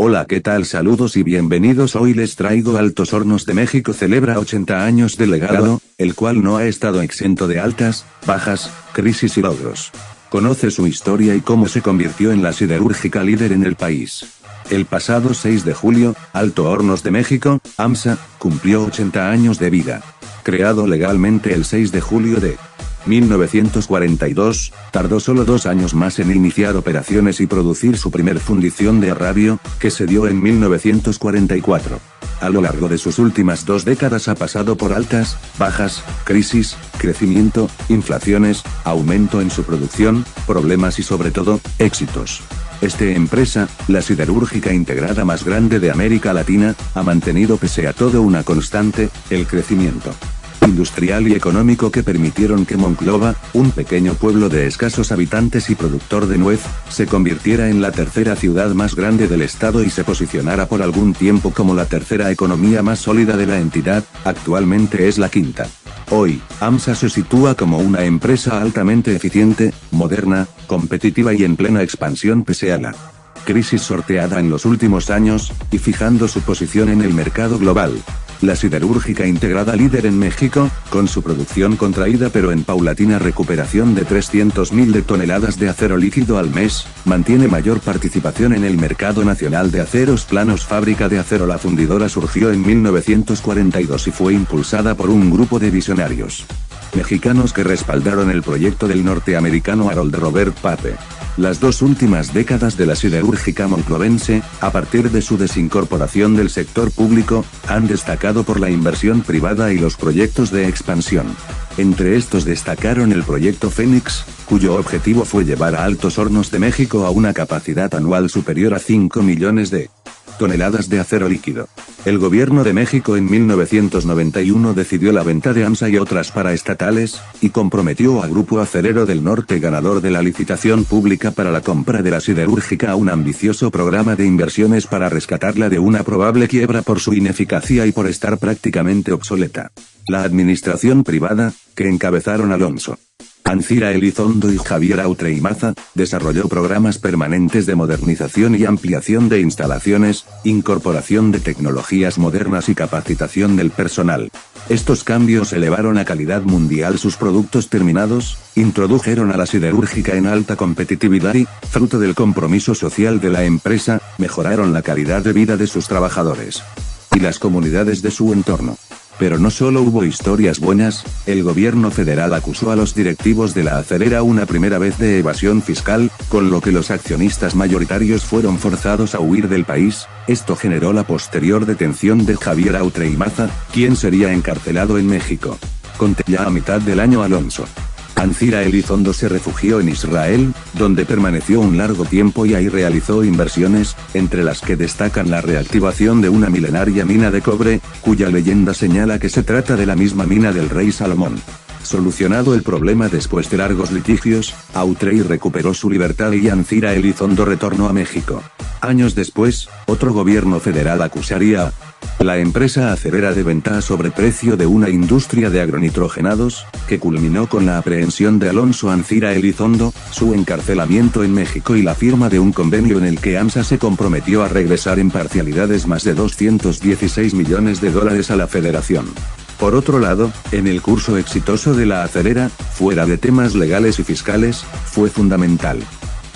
Hola, ¿qué tal? Saludos y bienvenidos. Hoy les traigo Altos Hornos de México celebra 80 años de legado, el cual no ha estado exento de altas, bajas, crisis y logros. Conoce su historia y cómo se convirtió en la siderúrgica líder en el país. El pasado 6 de julio, Alto Hornos de México, AMSA, cumplió 80 años de vida. Creado legalmente el 6 de julio de 1942, tardó solo 2 años más en iniciar operaciones y producir su primer fundición de radio, que se dio en 1944. A lo largo de sus últimas 2 décadas ha pasado por altas, bajas, crisis, crecimiento, inflaciones, aumento en su producción, problemas y sobre todo, éxitos. Esta empresa, la siderúrgica integrada más grande de América Latina, ha mantenido pese a todo una constante, el crecimiento industrial y económico que permitieron que Monclova, un pequeño pueblo de escasos habitantes y productor de nuez, se convirtiera en la tercera ciudad más grande del estado y se posicionara por algún tiempo como la tercera economía más sólida de la entidad, actualmente es la quinta. Hoy, AMSA se sitúa como una empresa altamente eficiente, moderna, competitiva y en plena expansión pese a la crisis sorteada en los últimos años, y fijando su posición en el mercado global. La siderúrgica integrada líder en México, con su producción contraída pero en paulatina recuperación de 300.000 de toneladas de acero líquido al mes, mantiene mayor participación en el mercado nacional de aceros planos. Fábrica de acero. La fundidora surgió en 1942 y fue impulsada por un grupo de visionarios mexicanos que respaldaron el proyecto del norteamericano Harold Robert Pape. Las 2 últimas décadas de la siderúrgica monclovense, a partir de su desincorporación del sector público, han destacado por la inversión privada y los proyectos de expansión. Entre estos destacaron el proyecto Fénix, cuyo objetivo fue llevar a Altos Hornos de México a una capacidad anual superior a 5 millones de toneladas de acero líquido. El gobierno de México en 1991 decidió la venta de AMSA y otras paraestatales, y comprometió a Grupo Acerero del Norte, ganador de la licitación pública para la compra de la siderúrgica, a un ambicioso programa de inversiones para rescatarla de una probable quiebra por su ineficacia y por estar prácticamente obsoleta. La administración privada, que encabezaron Alonso Ancira Elizondo y Javier Autre y Maza, desarrolló programas permanentes de modernización y ampliación de instalaciones, incorporación de tecnologías modernas y capacitación del personal. Estos cambios elevaron a calidad mundial sus productos terminados, introdujeron a la siderúrgica en alta competitividad y, fruto del compromiso social de la empresa, mejoraron la calidad de vida de sus trabajadores y las comunidades de su entorno. Pero no solo hubo historias buenas, el gobierno federal acusó a los directivos de la acerera una primera vez de evasión fiscal, con lo que los accionistas mayoritarios fueron forzados a huir del país. Esto generó la posterior detención de Javier Autre y Maza, quien sería encarcelado en México. Ya a mitad del año Alonso Ancira Elizondo se refugió en Israel, donde permaneció un largo tiempo y ahí realizó inversiones, entre las que destacan la reactivación de una milenaria mina de cobre, cuya leyenda señala que se trata de la misma mina del rey Salomón. Solucionado el problema después de largos litigios, Autrey recuperó su libertad y Ancira Elizondo retornó a México. Años después, otro gobierno federal acusaría a la empresa acerera de venta a sobreprecio de una industria de agronitrogenados, que culminó con la aprehensión de Alonso Ancira Elizondo, su encarcelamiento en México y la firma de un convenio en el que AMSA se comprometió a regresar en parcialidades más de 216 millones de dólares a la federación. Por otro lado, en el curso exitoso de la acerera, fuera de temas legales y fiscales, fue fundamental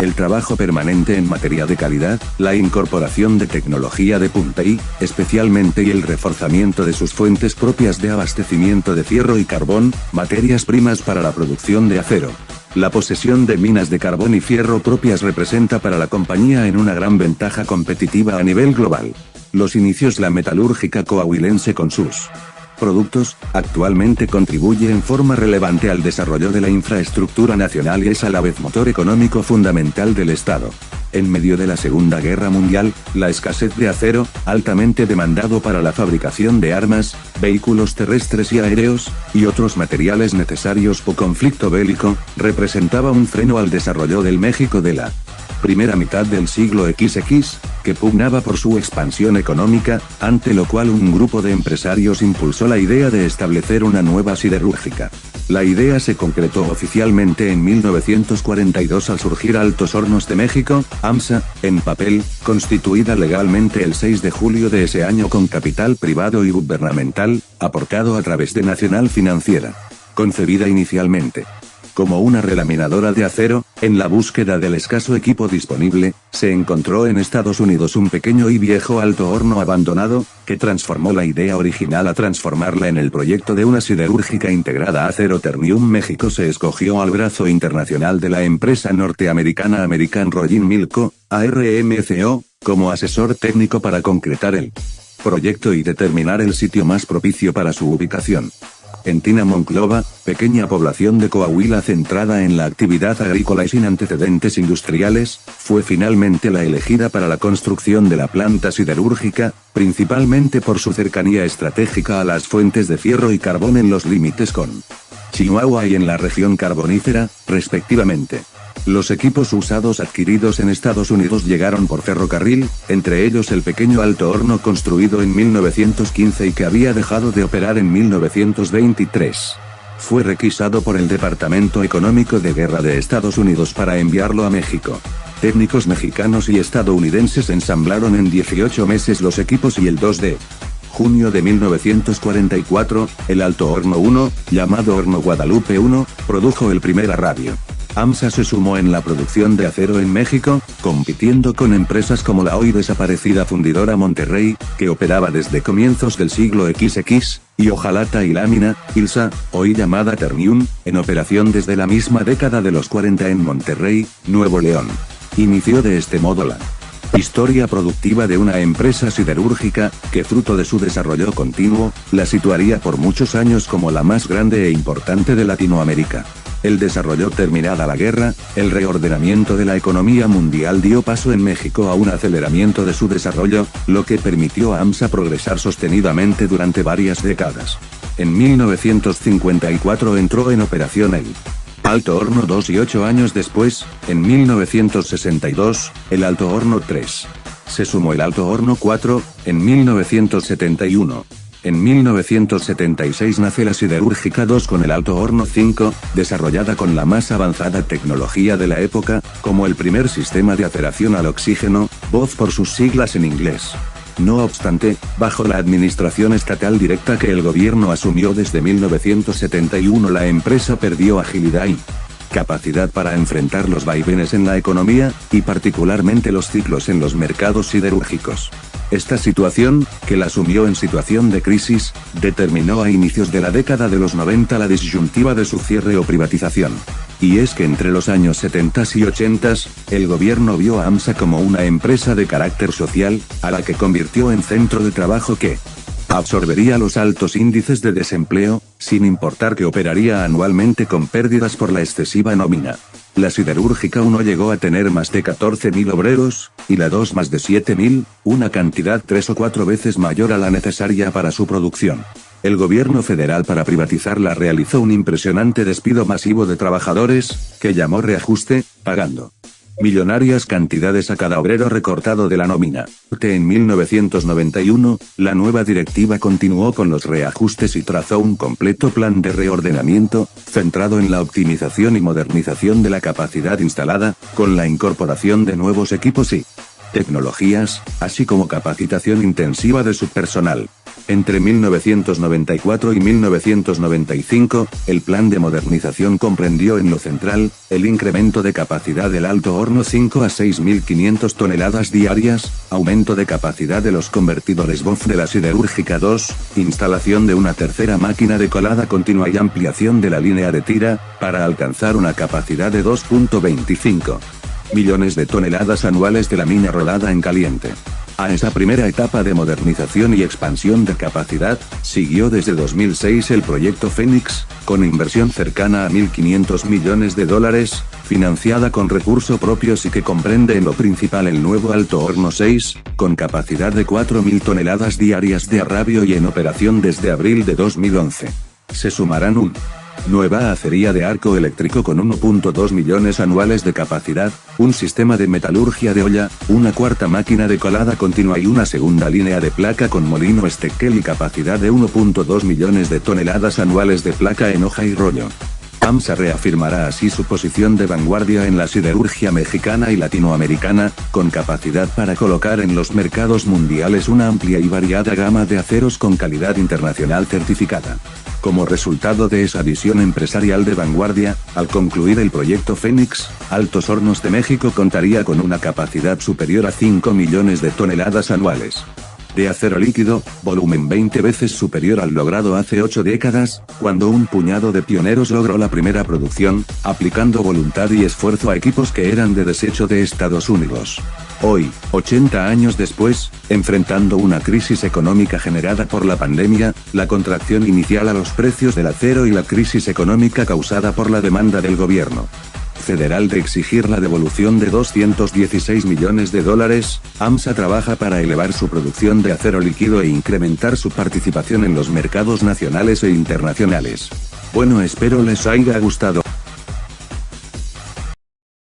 el trabajo permanente en materia de calidad, la incorporación de tecnología de punta y, especialmente, y el reforzamiento de sus fuentes propias de abastecimiento de fierro y carbón, materias primas para la producción de acero. La posesión de minas de carbón y fierro propias representa para la compañía en una gran ventaja competitiva a nivel global. Los inicios. La metalúrgica coahuilense con sus productos, actualmente contribuye en forma relevante al desarrollo de la infraestructura nacional y es a la vez motor económico fundamental del Estado. En medio de la Segunda Guerra Mundial, la escasez de acero, altamente demandado para la fabricación de armas, vehículos terrestres y aéreos, y otros materiales necesarios por conflicto bélico, representaba un freno al desarrollo del México de la primera mitad del siglo XX, que pugnaba por su expansión económica, ante lo cual un grupo de empresarios impulsó la idea de establecer una nueva siderúrgica. La idea se concretó oficialmente en 1942 al surgir Altos Hornos de México, AMSA, en papel, constituida legalmente el 6 de julio de ese año con capital privado y gubernamental, aportado a través de Nacional Financiera. Concebida inicialmente como una relaminadora de acero, en la búsqueda del escaso equipo disponible, se encontró en Estados Unidos un pequeño y viejo alto horno abandonado, que transformó la idea original a transformarla en el proyecto de una siderúrgica integrada. Acero Ternium México se escogió al brazo internacional de la empresa norteamericana American Rolling Mill Co., ARMCO, como asesor técnico para concretar el proyecto y determinar el sitio más propicio para su ubicación. Entina Monclova, pequeña población de Coahuila centrada en la actividad agrícola y sin antecedentes industriales, fue finalmente la elegida para la construcción de la planta siderúrgica, principalmente por su cercanía estratégica a las fuentes de fierro y carbón en los límites con Chihuahua y en la región carbonífera, respectivamente. Los equipos usados adquiridos en Estados Unidos llegaron por ferrocarril, entre ellos el pequeño alto horno construido en 1915 y que había dejado de operar en 1923. Fue requisado por el Departamento Económico de Guerra de Estados Unidos para enviarlo a México. Técnicos mexicanos y estadounidenses ensamblaron en 18 meses los equipos y el 2 de junio de 1944, el Alto Horno 1, llamado Horno Guadalupe 1, produjo el primer arrabio. AMSA se sumó en la producción de acero en México, compitiendo con empresas como la hoy desaparecida Fundidora Monterrey, que operaba desde comienzos del siglo XX, y Hojalata y Lámina, ILSA, hoy llamada Ternium, en operación desde la misma década de los 40 en Monterrey, Nuevo León. Inició de este modo la historia productiva de una empresa siderúrgica, que fruto de su desarrollo continuo, la situaría por muchos años como la más grande e importante de Latinoamérica. El desarrollo terminada la guerra, el reordenamiento de la economía mundial dio paso en México a un aceleramiento de su desarrollo, lo que permitió a AMSA progresar sostenidamente durante varias décadas. En 1954 entró en operación el Alto Horno 2 y 8 años después, en 1962, el Alto Horno 3. Se sumó el Alto Horno 4, en 1971. En 1976 nace la Siderúrgica 2 con el Alto Horno 5, desarrollada con la más avanzada tecnología de la época, como el primer sistema de aceración al oxígeno, BOZ por sus siglas en inglés. No obstante, bajo la administración estatal directa que el gobierno asumió desde 1971, la empresa perdió agilidad y capacidad para enfrentar los vaivenes en la economía, y particularmente los ciclos en los mercados siderúrgicos. Esta situación, que la sumió en situación de crisis, determinó a inicios de la década de los 90 la disyuntiva de su cierre o privatización. Y es que entre los años 70 y 80, el gobierno vio a AMSA como una empresa de carácter social, a la que convirtió en centro de trabajo que absorbería los altos índices de desempleo, sin importar que operaría anualmente con pérdidas por la excesiva nómina. La Siderúrgica 1 llegó a tener más de 14.000 obreros, y la 2 más de 7.000, una cantidad 3 o 4 veces mayor a la necesaria para su producción. El gobierno federal para privatizarla realizó un impresionante despido masivo de trabajadores, que llamó reajuste, pagando millonarias cantidades a cada obrero recortado de la nómina. En 1991, la nueva directiva continuó con los reajustes y trazó un completo plan de reordenamiento, centrado en la optimización y modernización de la capacidad instalada, con la incorporación de nuevos equipos y tecnologías, así como capacitación intensiva de su personal. Entre 1994 y 1995, el plan de modernización comprendió en lo central, el incremento de capacidad del Alto Horno 5 a 6.500 toneladas diarias, aumento de capacidad de los convertidores BOF de la Siderúrgica 2, instalación de una tercera máquina de colada continua y ampliación de la línea de tira, para alcanzar una capacidad de 2.25 millones de toneladas anuales de la mina rodada en caliente. A esa primera etapa de modernización y expansión de capacidad, siguió desde 2006 el proyecto Fénix, con inversión cercana a $1.500 millones, financiada con recursos propios y que comprende en lo principal el nuevo Alto Horno 6, con capacidad de 4.000 toneladas diarias de arrabio y en operación desde abril de 2011. Se sumarán un Nueva acería de arco eléctrico con 1.2 millones anuales de capacidad, un sistema de metalurgia de olla, una cuarta máquina de colada continua y una segunda línea de placa con molino Steckel y capacidad de 1.2 millones de toneladas anuales de placa en hoja y rollo. AMSA reafirmará así su posición de vanguardia en la siderurgia mexicana y latinoamericana, con capacidad para colocar en los mercados mundiales una amplia y variada gama de aceros con calidad internacional certificada. Como resultado de esa visión empresarial de vanguardia, al concluir el proyecto Fénix, Altos Hornos de México contaría con una capacidad superior a 5 millones de toneladas anuales de acero líquido, volumen 20 veces superior al logrado hace 8 décadas, cuando un puñado de pioneros logró la primera producción, aplicando voluntad y esfuerzo a equipos que eran de desecho de Estados Unidos. Hoy, 80 años después, enfrentando una crisis económica generada por la pandemia, la contracción inicial a los precios del acero y la crisis económica causada por la demanda del gobierno federal de exigir la devolución de $216 millones, AMSA trabaja para elevar su producción de acero líquido e incrementar su participación en los mercados nacionales e internacionales. Bueno, espero les haya gustado.